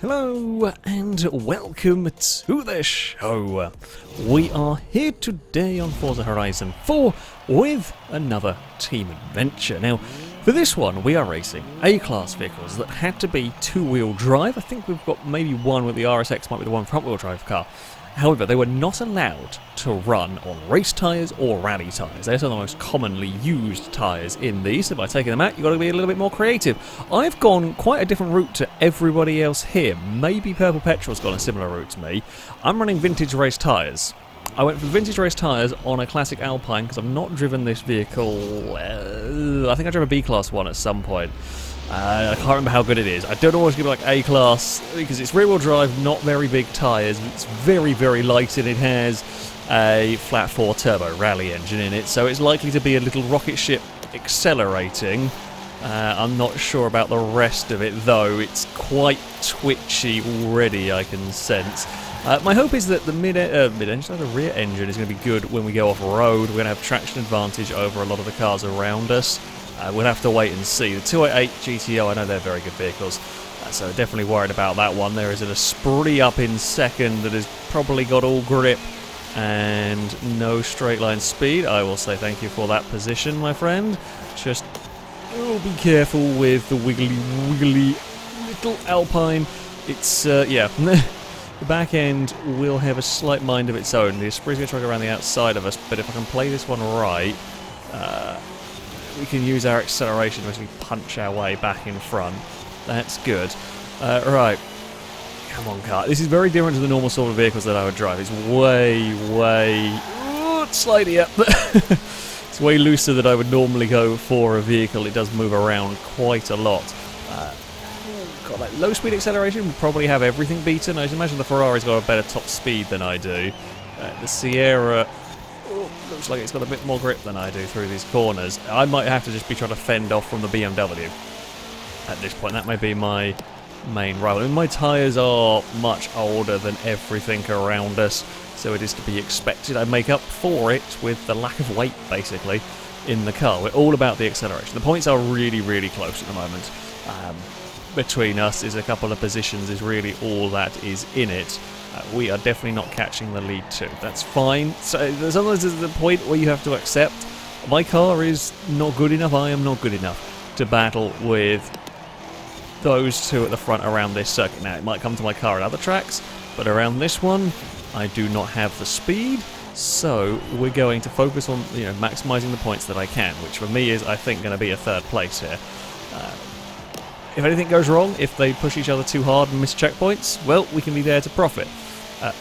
Hello and welcome to the show. We are here today on Forza Horizon 4 with another team adventure. Now, for this one we are racing A-class vehicles that had to be two-wheel drive. I think we've got maybe one with the RSX, might be the one front-wheel drive car. However, they were not allowed to run on race tyres or rally tyres. They're some of the most commonly used tyres in these, so by taking them out, you've got to be a little bit more creative. I've gone quite a different route to everybody else here. Maybe Purple Petrol's gone a similar route to me. I'm running vintage race tyres. I went for vintage race tyres on a classic Alpine because I've not driven this vehicle. I think I drove a B-class one at some point. I can't remember how good it is. I don't always give it like A-class because it's rear-wheel drive, not very big tyres. It's very, very light and it has a flat 4 turbo rally engine in it, so it's likely to be a little rocket ship accelerating. I'm not sure about the rest of it though. It's quite twitchy already, I can sense. My hope is that the the rear engine is going to be good when we go off-road. We're going to have traction advantage over a lot of the cars around us. We'll have to wait and see. The 288 GTO, I know they're very good vehicles, so definitely worried about that one. There is an Esprit up in second that has probably got all grip and no straight line speed. I will say thank you for that position, my friend. Just be careful with the wiggly little Alpine. It's, yeah, the back end will have a slight mind of its own. The Esprit's going to try to go around the outside of us, but if I can play this one right, we can use our acceleration to actually punch our way back in front. That's good. Right. Come on, car. This is very different to the normal sort of vehicles that I would drive. It's way... slightly up. It's way looser than I would normally go for a vehicle. It does move around quite a lot. Got that low speed acceleration. We'll probably have everything beaten. I imagine the Ferrari's got a better top speed than I do. The Sierra... looks like it's got a bit more grip than I do through these corners. I might have to just be trying to fend off from the BMW at this point. That may be my main rival. I mean, my tyres are much older than everything around us, so it is to be expected I make up for it with the lack of weight, basically, in the car. We're all about the acceleration. The points are really, really close at the moment. Between us is a couple of positions is really all that is in it. We are definitely not catching the lead too. That's fine. So sometimes there's the point where you have to accept my car is not good enough, I am not good enough to battle with those two at the front around this circuit. Now, it might come to my car at other tracks, but around this one, I do not have the speed, so we're going to focus on, maximising the points that I can, which for me is, I think, going to be a third place here. If anything goes wrong, if they push each other too hard and miss checkpoints, well, we can be there to profit.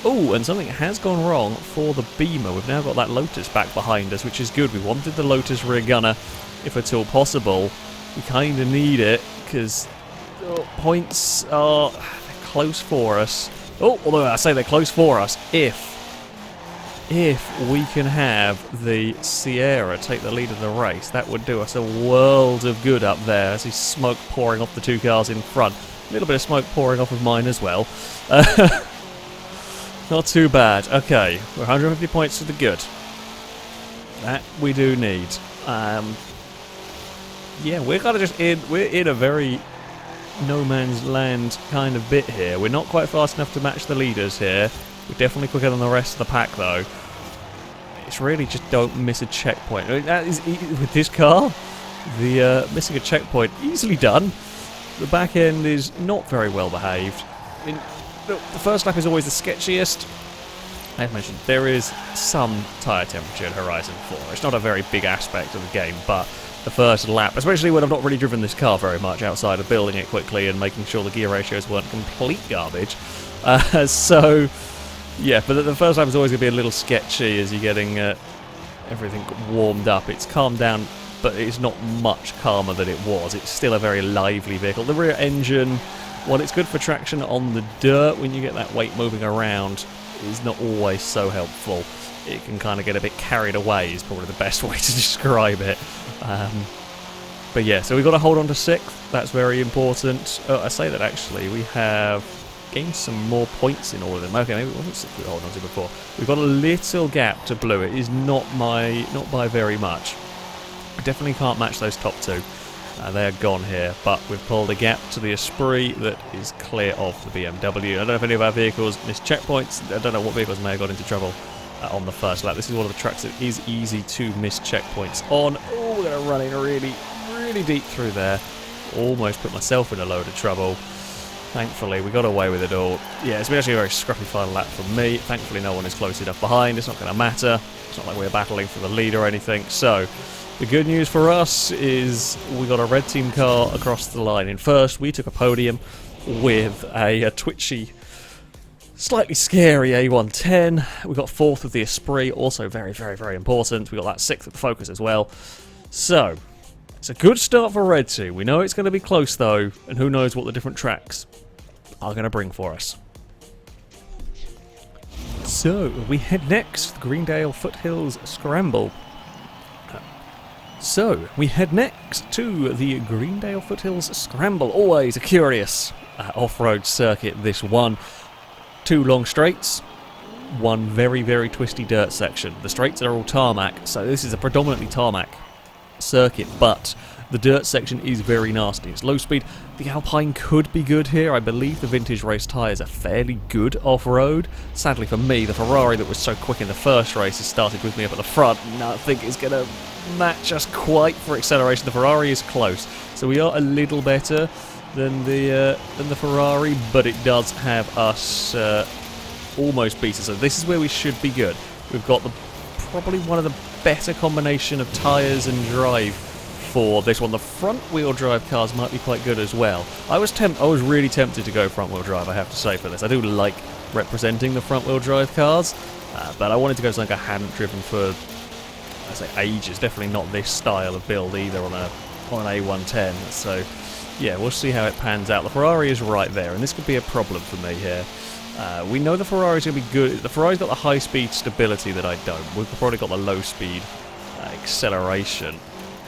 Oh, and something has gone wrong for the Beamer. We've now got that Lotus back behind us, which is good. We wanted the Lotus rear gunner, if at all possible. We kind of need it, because points are close for us. Oh, although I say they're close for us, if we can have the Sierra take the lead of the race, that would do us a world of good up there. I see smoke pouring off the two cars in front. A little bit of smoke pouring off of mine as well. Not too bad. Okay, we're 150 points to the good. That we do need. Yeah, we're kind of just we're in a very no man's land kind of bit here. We're not quite fast enough to match the leaders here. We're definitely quicker than the rest of the pack though. It's really just don't miss a checkpoint. I mean, that is, with this car, the missing a checkpoint, easily done. The back end is not very well behaved. I mean, the first lap is always the sketchiest. As mentioned, there is some tyre temperature in Horizon 4. It's not a very big aspect of the game, but the first lap, especially when I've not really driven this car very much outside of building it quickly and making sure the gear ratios weren't complete garbage. So, yeah, but the first lap is always going to be a little sketchy as you're getting everything warmed up. It's calmed down, but it's not much calmer than it was. It's still a very lively vehicle. The rear engine, while it's good for traction on the dirt, when you get that weight moving around, is not always so helpful. It can kind of get a bit carried away is probably the best way to describe it. But yeah, so we've got to hold on to 6th. That's very important. I say that actually, we have gained some more points in all of them. Okay, maybe it wasn't 6th we were holding on to before. We've got a little gap to blue. It is not by very much. I definitely can't match those top two. They're gone here, but we've pulled a gap to the Esprit that is clear of the BMW. I don't know if any of our vehicles missed checkpoints. I don't know what vehicles may have got into trouble on the first lap. This is one of the tracks that is easy to miss checkpoints on. Oh, we're going to run in really, really deep through there. Almost put myself in a load of trouble. Thankfully, we got away with it all. Yeah, it's been actually a very scruffy final lap for me. Thankfully, no one is close enough behind. It's not going to matter. It's not like we're battling for the lead or anything. So, the good news for us is we got a red team car across the line in first. We took a podium with a twitchy, slightly scary A110. We got fourth with the Esprit, also very, very, very important. We got that sixth with the Focus as well. So, it's a good start for Red Team. We know it's going to be close though, and who knows what the different tracks are going to bring for us. So, we head next to the Greendale Foothills Scramble. Always a curious off-road circuit, this one. 2 long straights, 1 very, very twisty dirt section. The straights are all tarmac, so this is a predominantly tarmac circuit, but the dirt section is very nasty. It's low speed. The Alpine could be good here. I believe the vintage race tyres are fairly good off-road. Sadly for me, the Ferrari that was so quick in the first race has started with me up at the front, and I think it's going to match us quite for acceleration. The Ferrari is close, so we are a little better than the Ferrari, but it does have us almost beat us. So this is where we should be good. We've got probably one of the better combination of tyres and drive for this one. The front-wheel drive cars might be quite good as well. I was really tempted to go front-wheel drive, I have to say, for this. I do like representing the front-wheel drive cars, but I wanted to go something I hadn't driven for, I say, ages. Definitely not this style of build either on an A110. So, yeah, we'll see how it pans out. The Ferrari is right there, and this could be a problem for me here. We know the Ferrari's going to be good. The Ferrari's got the high-speed stability that I don't. We've probably got the low-speed acceleration.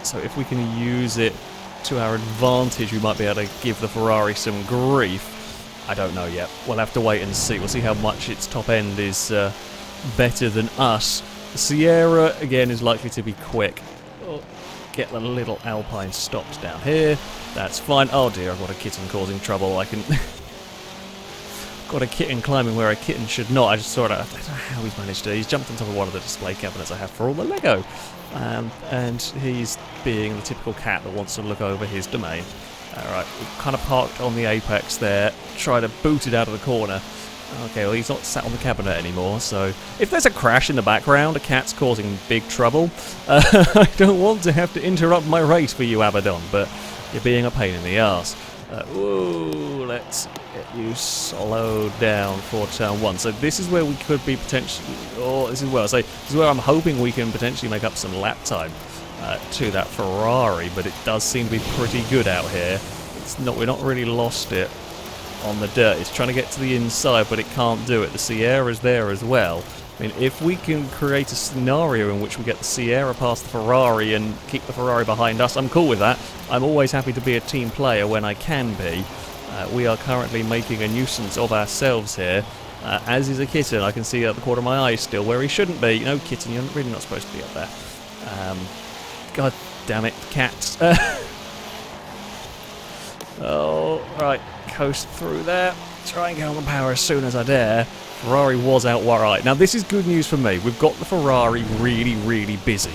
So if we can use it to our advantage, we might be able to give the Ferrari some grief. I don't know yet. We'll have to wait and see. We'll see how much its top end is better than us. The Sierra, again, is likely to be quick. Oh, get the little Alpine stopped down here. That's fine. Oh dear, I've got a kitten causing trouble. I can... got a kitten climbing where a kitten should not. I just saw it. I don't know how he's managed to. He's jumped on top of one of the display cabinets I have for all the Lego. And he's being the typical cat that wants to look over his domain. Alright, we've kind of parked on the apex there, try to boot it out of the corner. Okay, well he's not sat on the cabinet anymore, so if there's a crash in the background, a cat's causing big trouble, I don't want to have to interrupt my race for you, Abaddon, but you're being a pain in the arse. Ooh, let's get you slowed down for turn 1. So this is where we could be potentially, this is where I'm hoping we can potentially make up some lap time to that Ferrari, but it does seem to be pretty good out here. We're not really lost it on the dirt. It's trying to get to the inside, but it can't do it. The Sierra's there as well. I mean, if we can create a scenario in which we get the Sierra past the Ferrari and keep the Ferrari behind us, I'm cool with that. I'm always happy to be a team player when I can be. We are currently making a nuisance of ourselves here, as is a kitten. I can see out the corner of my eye still where he shouldn't be. No, kitten, you're really not supposed to be up there. God damn it, cats. Oh, right, coast through there. Try and get on the power as soon as I dare. Ferrari was out right. Now this is good news for me. We've got the Ferrari really, really busy.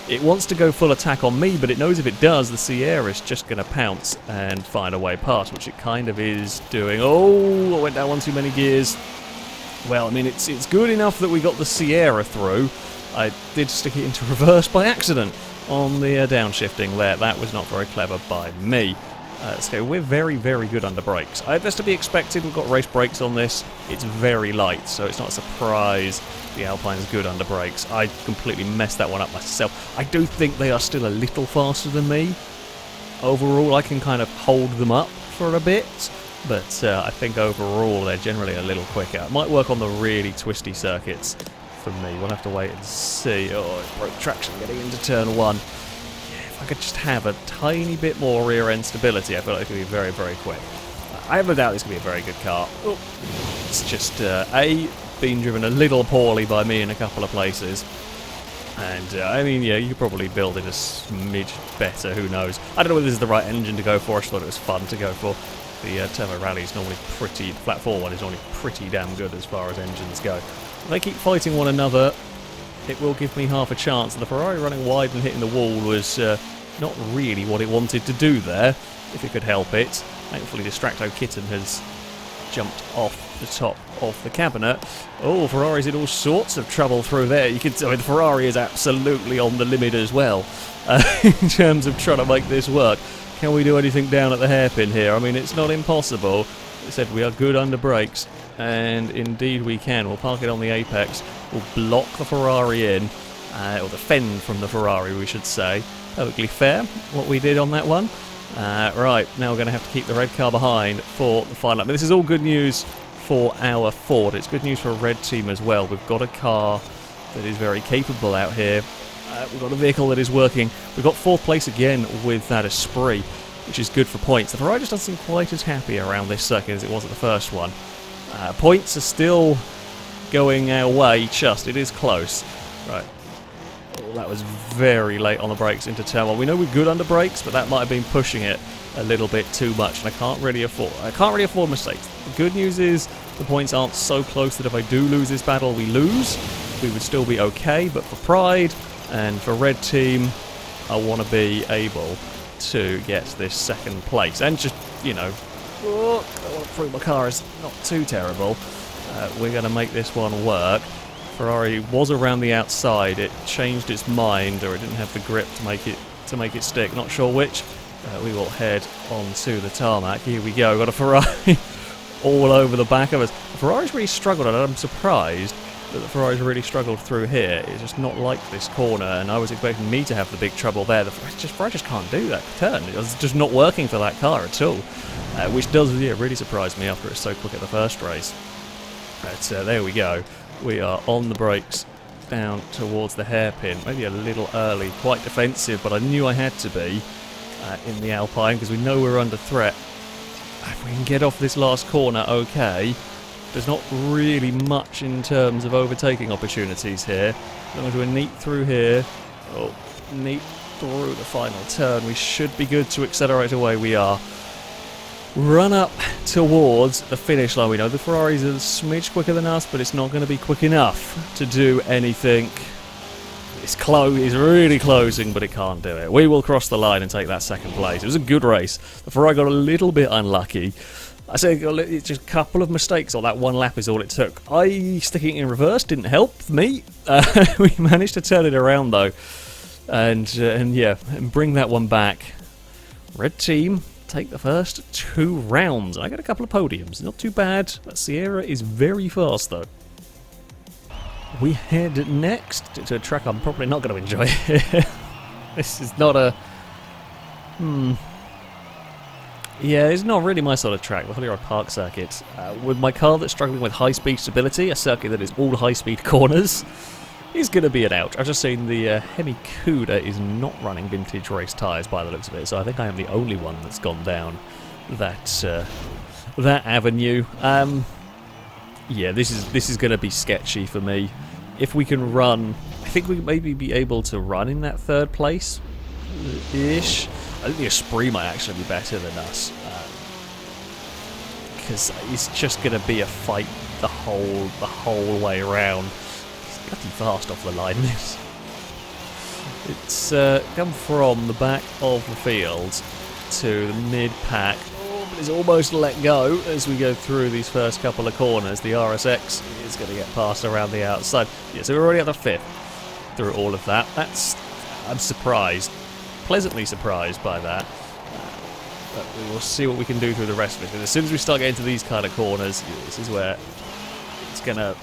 It wants to go full attack on me, but it knows if it does, the Sierra's just going to pounce and find a way past, which it kind of is doing. Oh, I went down one too many gears. Well, I mean, it's good enough that we got the Sierra through. I did stick it into reverse by accident on the downshifting there. That was not very clever by me. Let's go. We're very, very good under brakes. That's to be expected. We've got race brakes on this. It's very light, so it's not a surprise the Alpine's good under brakes. I completely messed that one up myself. I do think they are still a little faster than me. Overall, I can kind of hold them up for a bit, but I think overall they're generally a little quicker. It might work on the really twisty circuits for me. We'll have to wait and see. Oh, it broke traction getting into turn 1. If I could just have a tiny bit more rear-end stability, I feel like it could be very, very quick. I have no doubt this could be a very good car. Oh, it's just, being driven a little poorly by me in a couple of places. And, I mean, yeah, you could probably build it a smidge better, who knows. I don't know whether this is the right engine to go for. I just thought it was fun to go for. The Turbo Rally is normally pretty... The Flat 4 one is normally pretty damn good as far as engines go. If they keep fighting one another, it will give me half a chance. The Ferrari running wide and hitting the wall was not really what it wanted to do there, if it could help it. Thankfully, Distracto Kitten has jumped off the top of the cabinet. Oh, Ferrari's in all sorts of trouble through there. You can tell the Ferrari is absolutely on the limit as well in terms of trying to make this work. Can we do anything down at the hairpin here? I mean, it's not impossible. As I said, we are good under brakes, and indeed we can. We'll park it on the apex. We'll block the Ferrari in, or defend from the Ferrari, we should say. Perfectly fair, what we did on that one. Right, now we're going to have to keep the red car behind for the final lap. This is all good news for our Ford. It's good news for a red team as well. We've got a car that is very capable out here. We've got a vehicle that is working. We've got 4th place again with that Esprit, which is good for points. The Ferrari just doesn't seem quite as happy around this circuit as it was at the first one. Points are still going our way, just. It is close. Right. Oh, that was very late on the brakes into turn 1. We know we're good under brakes, but that might have been pushing it a little bit too much, and I can't really afford mistakes. The good news is the points aren't so close that if I do lose this battle, we lose. We would still be okay, but for pride and for red team, I want to be able to get this 2nd place. And just, you know, I want to prove my car is not too terrible. We're going to make this one work. Ferrari was around the outside. It changed its mind, or it didn't have the grip to make it stick. Not sure which. We will head onto the tarmac. Here we go. Got a Ferrari all over the back of us. The Ferrari's really struggled, and I'm surprised that the Ferrari's really struggled through here. It's just not like this corner, and I was expecting me to have the big trouble there. The Ferrari just can't do that turn. It was just not working for that car at all, which does really surprise me after it's so quick at the first race. But there we go. We are on the brakes down towards the hairpin. Maybe a little early, quite defensive, but I knew I had to be in the Alpine because we know we're under threat. If we can get off this last corner, okay. There's not really much in terms of overtaking opportunities here. As long as we're neat through here, neat through the final turn, we should be good to accelerate away. We are. Run up towards the finish line. We know the Ferrari's a smidge quicker than us, but it's not going to be quick enough to do anything. It's really closing, but it can't do it. We will cross the line and take that 2nd place. It was a good race. The Ferrari got a little bit unlucky. I say it's just a couple of mistakes on that one lap is all it took. Sticking it in reverse didn't help me. We managed to turn it around though, and bring that one back. Red team take the first 2 rounds. I get a couple of podiums. Not too bad. That Sierra is very fast though. We head next to a track I'm probably not going to enjoy. This is not a... Yeah, it's not really my sort of track, the Hollywood Park circuit. With my car that's struggling with high-speed stability, a circuit that is all high-speed corners, is going to be an ouch. I've just seen the Hemi Cuda is not running vintage race tyres by the looks of it, so I think I am the only one that's gone down that avenue. Yeah, this is going to be sketchy for me. If we can run, I think we maybe be able to run in that 3rd place-ish. I think the Esprit might actually be better than us, because it's just going to be a fight the whole way around. It's bloody fast off the line. It's come from the back of the field to the mid-pack. But it's almost let go as we go through these first couple of corners. The RSX is going to get passed around the outside. Yeah, so we're already at the 5th through all of that. I'm surprised, pleasantly surprised by that. But we will see what we can do through the rest of it. Because as soon as we start getting to these kind of corners, this is where it's going to,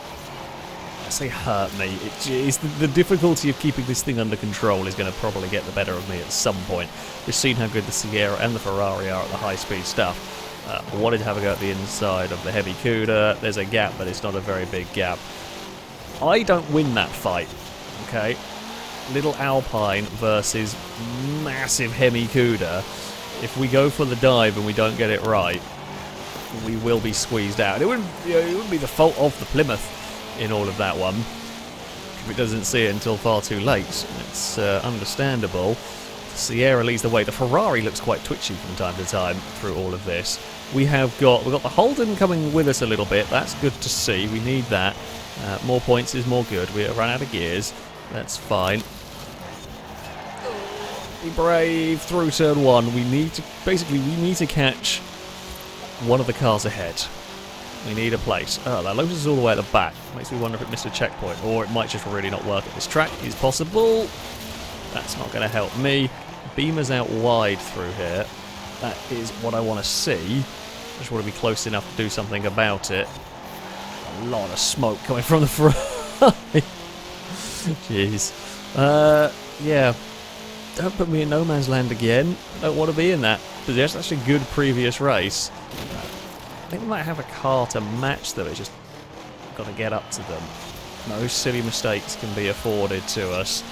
I say hurt me. It's the difficulty of keeping this thing under control is going to probably get the better of me at some point. We've seen how good the Sierra and the Ferrari are at the high-speed stuff. I wanted to have a go at the inside of the Hemi Cuda. There's a gap, but it's not a very big gap. I don't win that fight, okay? Little Alpine versus massive Hemi Cuda. If we go for the dive and we don't get it right, we will be squeezed out. It wouldn't be the fault of the Plymouth in all of that one, if it doesn't see it until far too late. It's understandable. Sierra leads the way. The Ferrari looks quite twitchy from time to time through all of this. We've got the Holden coming with us a little bit. That's good to see. We need that. More points is more good. We run out of gears. That's fine. Be brave through turn one. We need to catch one of the cars ahead. We need a place. Oh, that Lotus is all the way at the back. Makes me wonder if it missed a checkpoint, or it might just really not work at this track. Is possible. That's not going to help me. Beamer's out wide through here. That is what I want to see. Just want to be close enough to do something about it. A lot of smoke coming from the Ferrari. Jeez. Yeah. Don't put me in no man's land again. I don't want to be in that position. That's a good previous race. I think we might have a car to match them. It's just got to get up to them. No silly mistakes can be afforded to us.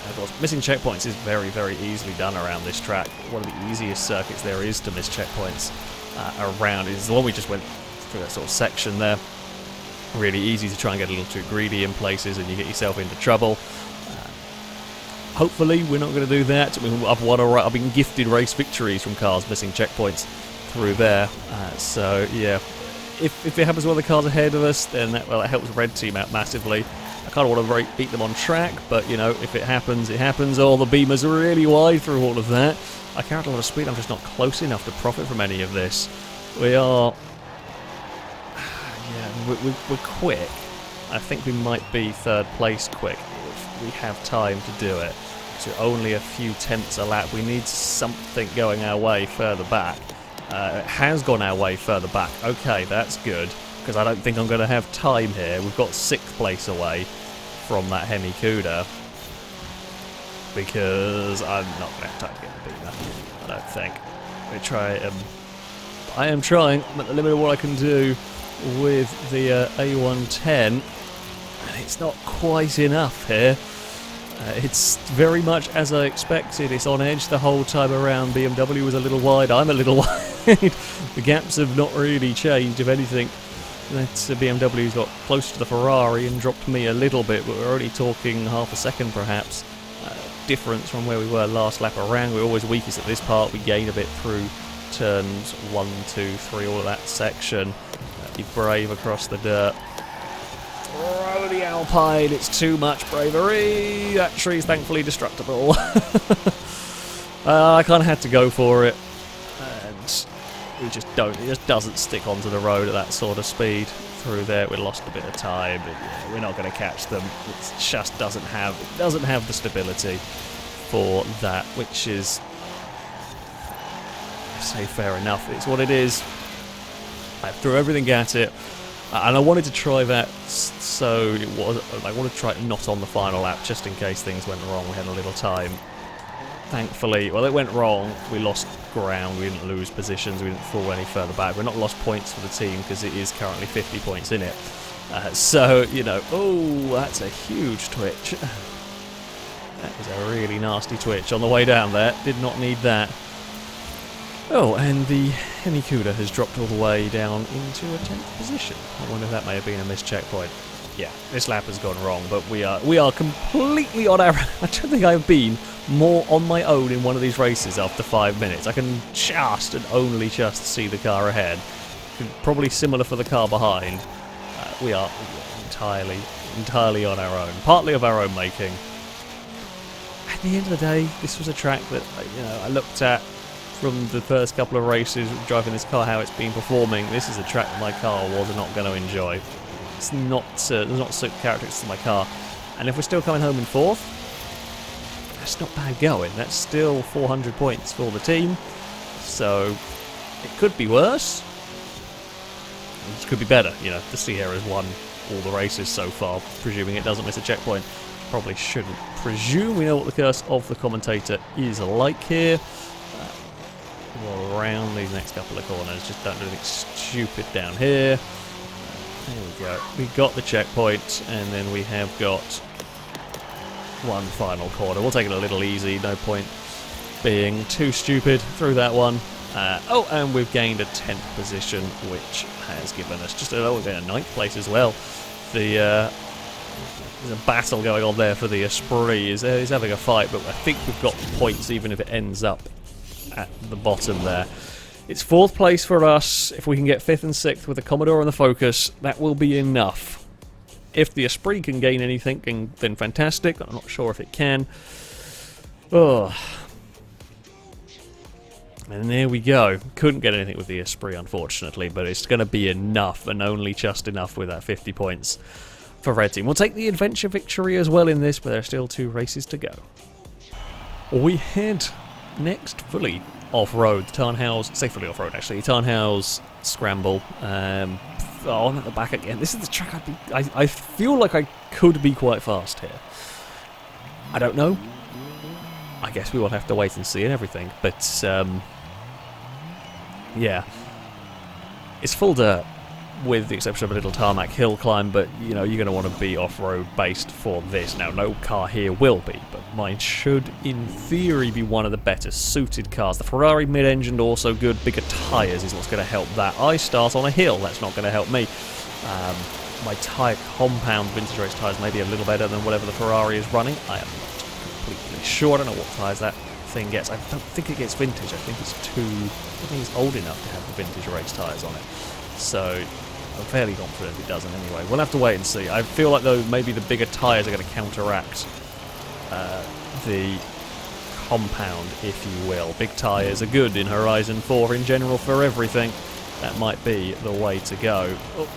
Of course, missing checkpoints is very, very easily done around this track. One of the easiest circuits there is to miss checkpoints around is the one we just went through, that sort of section there. Really easy to try and get a little too greedy in places and you get yourself into trouble. Hopefully we're not going to do that. I mean, I've been gifted race victories from cars missing checkpoints through there. So yeah, if it happens with the cars ahead of us, then that helps Red Team out massively. I kind of want to beat them on track, but you know, if it happens, it happens. Oh, the Beamer's are really wide through all of that. I carried a lot of speed. I'm just not close enough to profit from any of this. We are, yeah, we're quick. I think we might be third place quick if we have time to do it. So only a few tenths a lap. We need something going our way further back. It has gone our way further back. Okay, that's good, because I don't think I'm going to have time here. We've got 6th place away from that Hemi Cuda, because I'm not going to have time to get the Beamer, I don't think. I am trying. I'm at the limit of what I can do with the A110, and it's not quite enough here. It's very much as I expected. It's on edge the whole time around. BMW was a little wide. I'm a little wide. The gaps have not really changed. If anything, that BMW's got close to the Ferrari and dropped me a little bit, but we're only talking half a second perhaps difference from where we were last lap around. We're always weakest at this part. We gain a bit through turns 1, 2, 3, all of that section. Be brave across the dirt. Oh, the Alpine, it's too much bravery. That tree's thankfully destructible. I kind of had to go for it, and it just doesn't stick onto the road at that sort of speed through there. We lost a bit of time, but yeah, we're not going to catch them. It just doesn't have the stability for that, which is, I say, fair enough. It's what it is. I threw everything at it. And I wanted to try that, so I wanted to try it not on the final lap, just in case things went wrong. We had a little time. Thankfully, well, it went wrong. We lost ground. We didn't lose positions. We didn't fall any further back. We're not lost points for the team because it is currently 50 points in it. So, you know, oh, that's a huge twitch. That was a really nasty twitch on the way down there. Did not need that. Oh, and the Hemi Cuda has dropped all the way down into a 10th position. I wonder if that may have been a missed checkpoint. Yeah, this lap has gone wrong, but we are completely on our... I don't think I've been more on my own in one of these races after 5 minutes. I can just and only just see the car ahead. Probably similar for the car behind. We are entirely on our own. Partly of our own making. At the end of the day, this was a track that I looked at from the first couple of races driving this car, how it's been performing. This is a track that my car was not going to enjoy. It's not characteristics of my car. And if we're still coming home in 4th, that's not bad going. That's still 400 points for the team. So it could be worse. It could be better. You know, the Sierra's won all the races so far, presuming it doesn't miss a checkpoint. Probably shouldn't presume. We know what the curse of the commentator is like here. We'll around these next couple of corners. Just don't do anything stupid down here. There we go. We got the checkpoint, and then we have got one final corner. We'll take it a little easy. No point being too stupid through that one. Oh, and we've gained a 10th position, which has given us just a 9th place as well. The There's a battle going on there for the Esprit. He's having a fight, but I think we've got points even if it ends up at the bottom there. It's 4th place for us. If we can get 5th and 6th with the Commodore and the Focus, that will be enough. If the Esprit can gain anything, then fantastic. I'm not sure if it can. Oh. And there we go. Couldn't get anything with the Esprit, unfortunately, but it's going to be enough, and only just enough with that 50 points for Red Team. We'll take the adventure victory as well in this, but there are still 2 races to go. We head next fully off-road. Tarnhouse, say fully off-road actually. Tarnhouse Scramble. I'm at the back again. This is the track I feel like I could be quite fast here. I don't know. I guess we will have to wait and see and everything. But, yeah. It's full dirt, with the exception of a little tarmac hill climb, but, you know, you're going to want to be off-road based for this. Now, no car here will be, but mine should, in theory, be one of the better suited cars. The Ferrari mid-engined also good. Bigger tyres is what's going to help that. I start on a hill. That's not going to help me. My tyre compound vintage race tyres may be a little better than whatever the Ferrari is running. I am not completely sure. I don't know what tyres that thing gets. I don't think it gets vintage. I think it's old enough to have the vintage race tyres on it. So I'm fairly confident it doesn't anyway. We'll have to wait and see. I feel like, though, maybe the bigger tyres are going to counteract the compound, if you will. Big tyres are good in Horizon 4 in general for everything. That might be the way to go. Oh.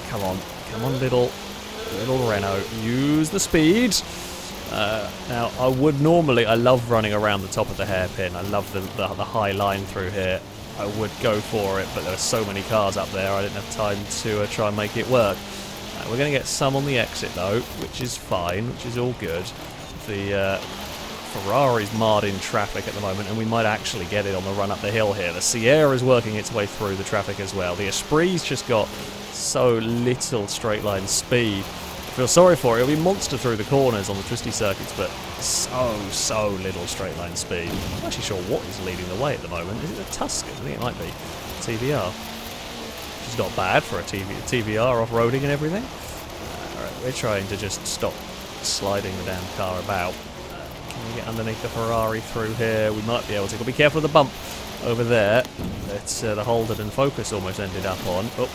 Come on, little Renault. Use the speed. Now, I love running around the top of the hairpin. I love the high line through here. I would go for it, but there are so many cars up there, I didn't have time to try and make it work. We're going to get some on the exit, though, which is fine, which is all good. The Ferrari's marred in traffic at the moment, and we might actually get it on the run up the hill here. The Sierra's working its way through the traffic as well. The Esprit's just got so little straight line speed. I feel sorry for it. It'll be monster through the corners on the twisty circuits, but so little straight line speed. I'm not actually sure what is leading the way at the moment. Is it the Tuscan? I think it might be. TVR. Which is not bad for a TVR off-roading and everything. Alright, we're trying to just stop sliding the damn car about. Can we get underneath the Ferrari through here? We might be able to. But be careful of the bump over there. It's the Holden and Focus almost ended up on. Oh,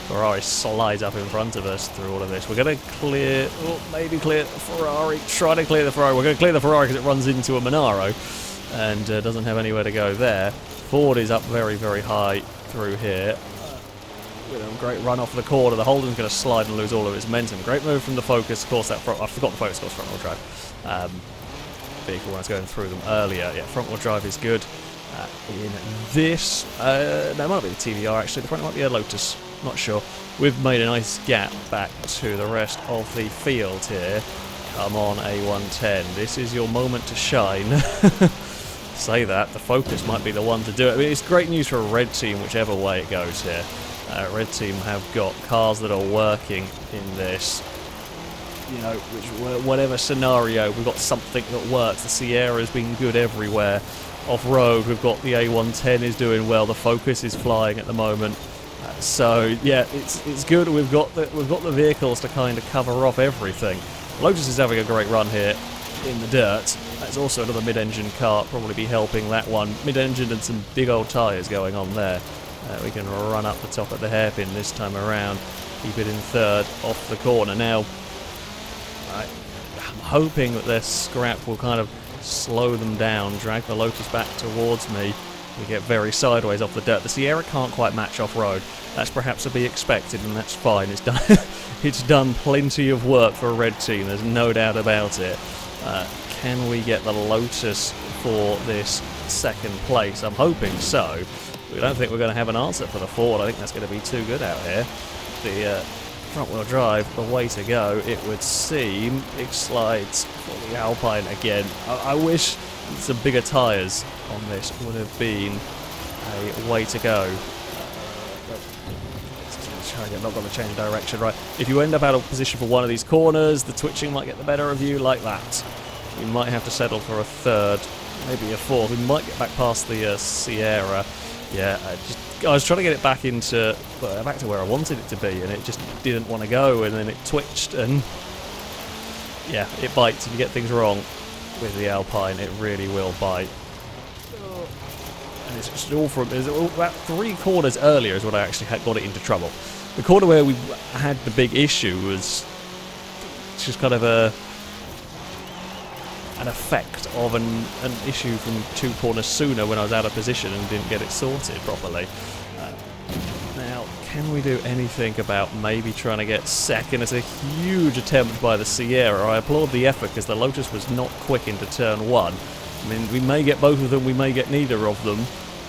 Ferrari slides up in front of us through all of this. We're going to clear, maybe clear the Ferrari. Try to clear the Ferrari. We're going to clear the Ferrari because it runs into a Monaro and doesn't have anywhere to go there. Ford is up very, very high through here. With a great run off the corner. The Holden's going to slide and lose all of its momentum. Great move from the Focus. Of course, I forgot the Focus goes front-wheel drive. Vehicle when I was going through them earlier. Yeah, front-wheel drive is good. In this, no, it might be the TVR actually. The front might be a Lotus. Not sure. We've made a nice gap back to the rest of the field here. Come on, A110. This is your moment to shine. Say that. The Focus might be the one to do it. I mean, it's great news for a Red Team, whichever way it goes here. Red Team have got cars that are working in this. You know, whatever scenario, we've got something that works. The Sierra's been good everywhere. Off-road, we've got the A110 is doing well. The Focus is flying at the moment. So yeah, it's good. We've got the vehicles to kind of cover off everything. Lotus is having a great run here in the dirt. There's also another mid-engine car, probably be helping that one. Mid-engine and some big old tyres going on there. We can run up the top of the hairpin this time around. Keep it in third off the corner. Now, I'm hoping that their scrap will kind of slow them down, drag the Lotus back towards me. We get very sideways off the dirt. The Sierra can't quite match off-road. That's perhaps to be expected, and that's fine. It's done. It's done plenty of work for a Red Team. There's no doubt about it. Can we get the Lotus for this second place? I'm hoping so. We don't think we're going to have an answer for the Ford. I think that's going to be too good out here. The front-wheel drive, the way to go, it would seem. Big slides for the Alpine again. I wish some bigger tyres on this would have been a way to go. Not going to change direction, right? If you end up out of position for one of these corners, the twitching might get the better of you like that. You might have to settle for a third, maybe a fourth. We might get back past the Sierra. Yeah, I was trying to get it back into back to where I wanted it to be, and it just didn't want to go, and then it twitched, and yeah, it bites. If you get things wrong with the Alpine, it really will bite. And it's just all from about 3 corners earlier is when I actually had got it into trouble. The corner where we had the big issue was just kind of an effect of an issue from 2 corners sooner when I was out of position and didn't get it sorted properly. Now, can we do anything about maybe trying to get second? It's a huge attempt by the Sierra. I applaud the effort because the Lotus was not quick into turn 1. I mean, we may get both of them, we may get neither of them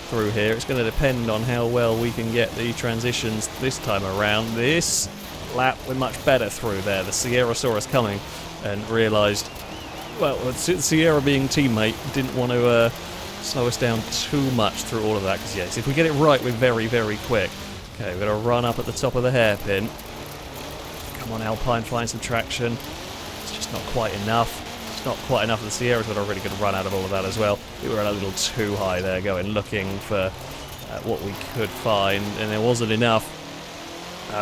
through here. It's going to depend on how well we can get the transitions this time around. This lap we're much better through there. The Sierra saw us coming and realised, well, the Sierra being teammate didn't want to slow us down too much through all of that, because yes, if we get it right, we're very, very quick. Okay, we're going to run up at the top of the hairpin. Come on, Alpine, find some traction. It's just not quite enough. It's not quite enough. The Sierra's got a really good run out of all of that as well. We were a little too high there, going looking for what we could find, and there wasn't enough.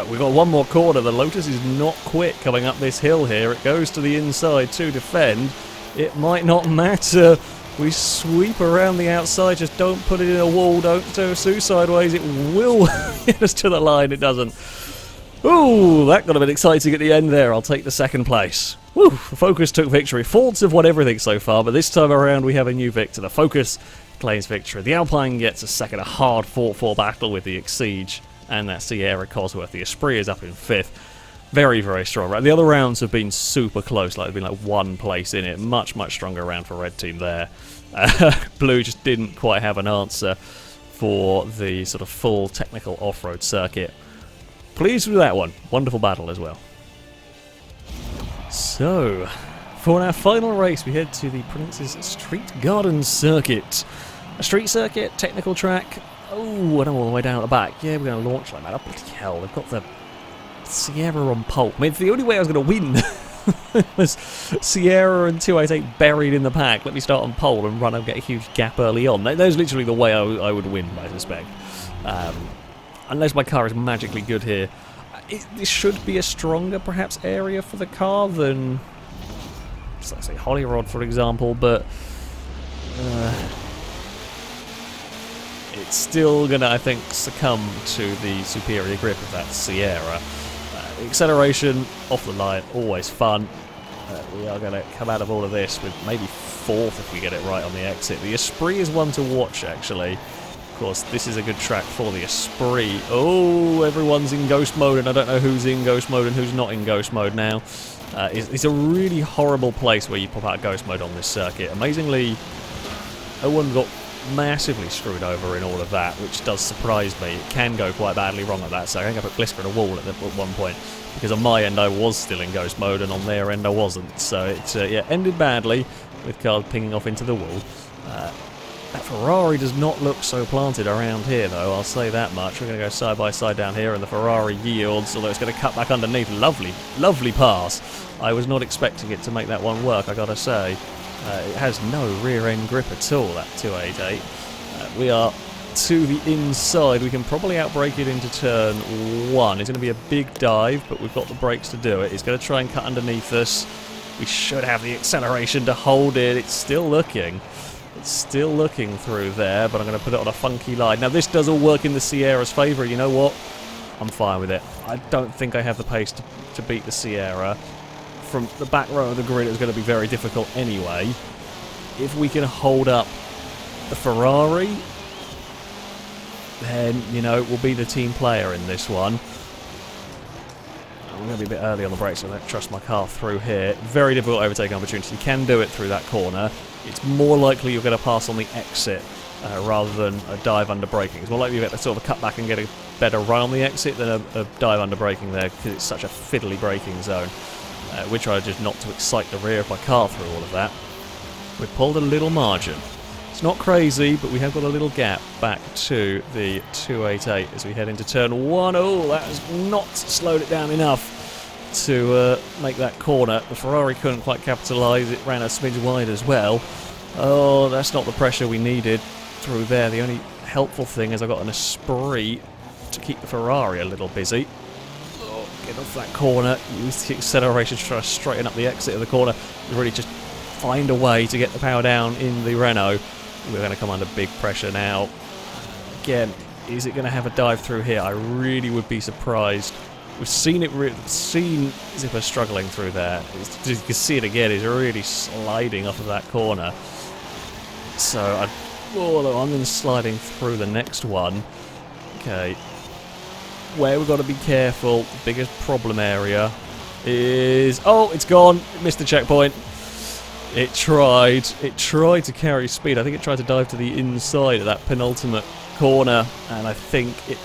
We've got one more corner. The Lotus is not quick coming up this hill here. It goes to the inside to defend. It might not matter. We sweep around the outside. Just don't put it in a wall. Don't do sideways. It will get us to the line. It doesn't. Ooh, that got a bit exciting at the end there. I'll take the second place. Woo, the Focus took victory. Fords have won everything so far, but this time around we have a new victor. The Focus claims victory. The Alpine gets a second, a hard fought-for battle with the Exige and that Sierra Cosworth. The Esprit is up in 5th. Very, very strong. Right, the other rounds have been super close. Like, there's been like 1 place in it. Much, much stronger round for Red Team there. Blue just didn't quite have an answer for the sort of full technical off-road circuit. Pleased with that one. Wonderful battle as well. So, for our final race, we head to the Prince's Street Garden Circuit. A street circuit, technical track. Oh, I don't all the way down at the back. Yeah, we're going to launch like that. Oh, bloody hell, they've got the Sierra on pole. I mean, the only way I was going to win was Sierra and 288 buried in the pack. Let me start on pole and run and get a huge gap early on. That was literally the way I would win, I suspect. Unless my car is magically good here. This should be a stronger, perhaps, area for the car than, let's say, Hollyrod, for example, but it's still going to, I think, succumb to the superior grip of that Sierra. Acceleration, off the line, always fun. We are going to come out of all of this with maybe 4th if we get it right on the exit. The Esprit is one to watch, actually. Of course, this is a good track for the Esprit. Oh, everyone's in ghost mode, and I don't know who's in ghost mode and who's not in ghost mode now. It's a really horrible place where you pop out ghost mode on this circuit. Amazingly, no one got massively screwed over in all of that, which does surprise me. It can go quite badly wrong at that, so I think I put Blisker in a wall at one point, because on my end I was still in ghost mode and on their end I wasn't, so it yeah, ended badly with cars pinging off into the wall. That Ferrari does not look so planted around here, though, I'll say that much. We're going to go side by side down here, and the Ferrari yields, although it's going to cut back underneath. Lovely, lovely pass. I was not expecting it to make that one work, I gotta say. It has no rear-end grip at all, that 288. We are to the inside. We can probably outbrake it into turn 1. It's going to be a big dive, but we've got the brakes to do it. It's going to try and cut underneath us. We should have the acceleration to hold it. It's still looking. It's still looking through there, but I'm going to put it on a funky line. Now, this does all work in the Sierra's favour. You know what? I'm fine with it. I don't think I have the pace to beat the Sierra. From the back row of the grid, it's going to be very difficult anyway. If we can hold up the Ferrari, then, you know, we'll be the team player in this one. I'm going to be a bit early on the brakes, so I don't trust my car through here. Very difficult overtaking opportunity. You can do it through that corner. It's more likely you're going to pass on the exit rather than a dive under braking. It's more likely you get to sort of cut back and get a better run on the exit than a dive under braking there, because it's such a fiddly braking zone. We tried just not to excite the rear of my car through all of that. We've pulled a little margin. It's not crazy, but we have got a little gap back to the 288 as we head into turn 1. Oh, that has not slowed it down enough to make that corner. The Ferrari couldn't quite capitalise. It ran a smidge wide as well. Oh, that's not the pressure we needed through there. The only helpful thing is I've got an Esprit to keep the Ferrari a little busy. Oh, get off that corner, use the acceleration to try to straighten up the exit of the corner, and really just find a way to get the power down in the Renault. We're going to come under big pressure now. Again, is it going to have a dive through here? I really would be surprised. We've seen Zipper struggling through there. You can see it again, he's really sliding off of that corner. So, although I'm then sliding through the next one. Okay. Where we've got to be careful, the biggest problem area is... Oh, it's gone. It missed the checkpoint. It tried to carry speed. I think it tried to dive to the inside of that penultimate corner, and I think it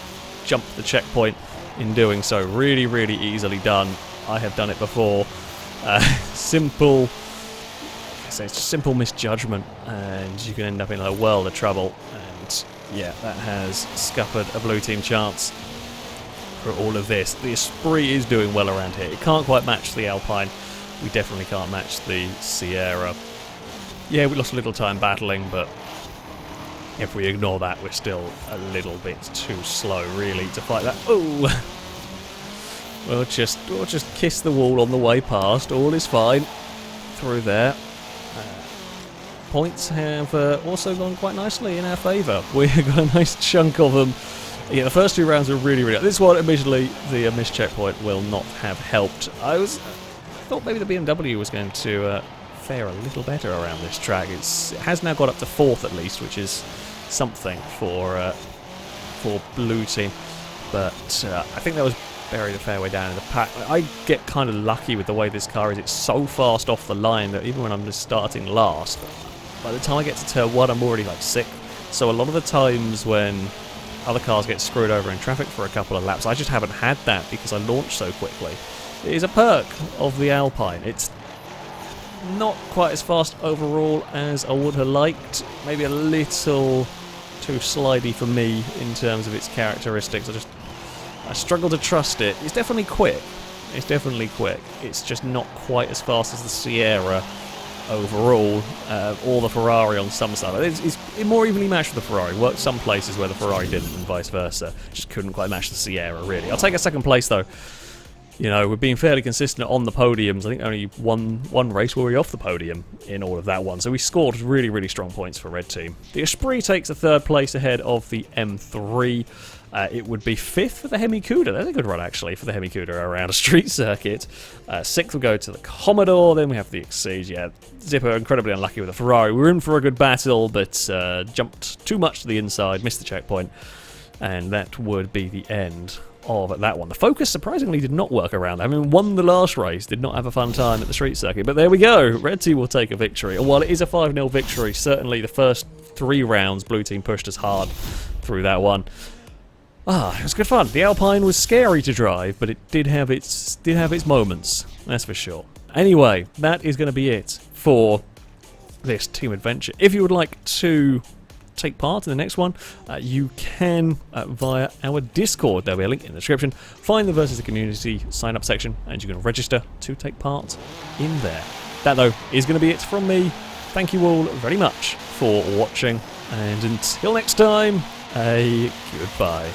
jumped the checkpoint in doing so. Really, really easily done. I have done it before. Simple misjudgment, and you can end up in a world of trouble. And yeah, that has scuppered a blue team chance for all of this. The Esprit is doing well around here. It can't quite match the Alpine. We definitely can't match the Sierra. Yeah, we lost a little time battling, but if we ignore that, we're still a little bit too slow, really, to fight that. Oh! We'll just kiss the wall on the way past. All is fine through there. Points have also gone quite nicely in our favour. We've got a nice chunk of them. Yeah, the first two rounds are really, really... This one, admittedly, the missed checkpoint will not have helped. I thought maybe the BMW was going to fare a little better around this track. It has now got up to 4th at least, which is something for blue team. But I think that was buried a fair way down in the pack. I get kind of lucky with the way this car is. It's so fast off the line that even when I'm just starting last, by the time I get to turn 1, I'm already like sick. So a lot of the times when other cars get screwed over in traffic for a couple of laps, I just haven't had that because I launched so quickly. It is a perk of the Alpine. It's not quite as fast overall as I would have liked. Maybe a little too slidey for me in terms of its characteristics. I struggle to trust it. It's definitely quick. It's just not quite as fast as the Sierra overall, or the Ferrari on some side. It's more evenly matched with the Ferrari. Worked some places where the Ferrari didn't, and vice versa. Just couldn't quite match the Sierra, really. I'll take a second place, though. You know, we're being fairly consistent on the podiums. I think only one race were we off the podium in all of that one. So we scored really, really strong points for Red Team. The Esprit takes a 3rd place ahead of the M3. It would be 5th for the Hemi Cuda. That's a good run, actually, for the Hemi Cuda around a street circuit. 6th will go to the Commodore. Then we have the Exige. Yeah, Zipper incredibly unlucky with the Ferrari. We were in for a good battle, but jumped too much to the inside, missed the checkpoint, and that would be the end of that one. The Focus surprisingly did not work around. I mean, won the last race, did not have a fun time at the street circuit, but there we go. Red Team will take a victory. And while it is a 5-0 victory, certainly the first 3 rounds, Blue Team pushed us hard through that one. It was good fun. The Alpine was scary to drive, but it did have its moments, that's for sure. Anyway, that is going to be it for this team adventure. If you would like to take part in the next one, you can via our Discord. There'll be a link in the description. Find the Versus the Community sign up section, and you can register to take part in there. That, though, is going to be it from me. Thank you all very much for watching, and until next time, a goodbye.